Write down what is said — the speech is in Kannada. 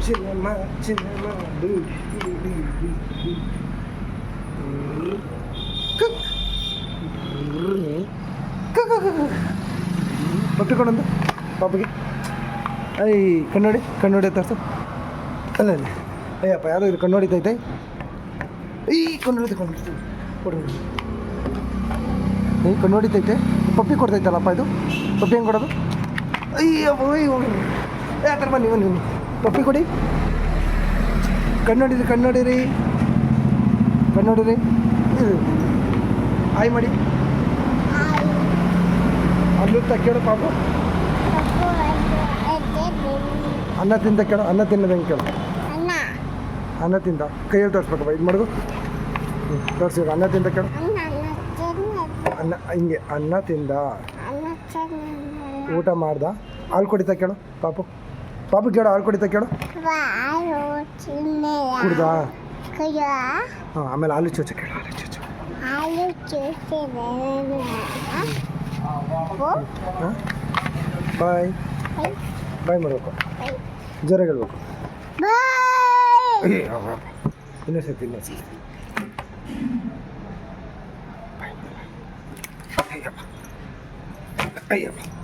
ಚಿನ್ನಮ್ಮ ಚಿನ್ನಮ್ಮ ಪಪ್ಪಿಕೊಂಡೊಂದು ಪಾಪಿಗೆ ಐ ಕಣ್ಣೋಡಿ ತರ್ಸು ಅಲ್ಲ ಅಯ್ಯಪ್ಪ ಯಾರೋ ಇದು ಕಣ್ಣೋಡಿತೈತೆ ಈ ಕಣ್ಣೋಡಿತ ಕೊಡು ಈ ಕಣ್ಣೋಡಿತೈತೆ ಪಪ್ಪಿ ಕೊಡ್ತೈತಲ್ಲಪ್ಪ ಇದು ಪಪ್ಪಿ ಹೆಂಗೆ ಕೊಡೋದು ಅಯ್ಯಪ್ಪ ಆ ಥರ ಬನ್ನಿ ನೀವು ಪಪ್ಪಿ ಕೊಡಿ ಕಣ್ಣೋಡಿರಿ ಆಯ್ ಮಾಡಿ ಅಲ್ಲೂ ಕೇಳು ಪಾಪು ಅನ್ನ ತಿಂದ ಕೇಳು ಅನ್ನ ತಿನ್ನೋದಂಗೆ ಕೇಳು ಅನ್ನ ತಿಂದ ಕೈಯಲ್ಲಿ ತೋರಿಸ್ಬೇಕಪ್ಪ ಇದು ಮಾಡಿದ್ರು ತೋರಿಸಿ ಅನ್ನ ತಿಂದ ಕೇಳು ಅನ್ನ ಹಿಂಗೆ ಅನ್ನ ತಿಂದ ಊಟ ಮಾಡ್ದ ಹಾಲು ಕುಡಿತಾ ಕೇಳು ಪಾಪು ಕೇಳು ಹಾಲು ಕುಡಿತಾ ಕೇಳು ಕುಡ್ದಾ ಹಾಂ ಆಮೇಲೆ ಹಾಲು ಚೂಚು ಕೇಳು ಹಾಂ ಬಾಯ್ ಮಾಡಬೇಕು ಜೋರಾಗಿ ಹೇಳ್ಬೇಕು ಇನ್ನೊಂದ್ಸತಿ ಅಯ್ಯಪ್ಪ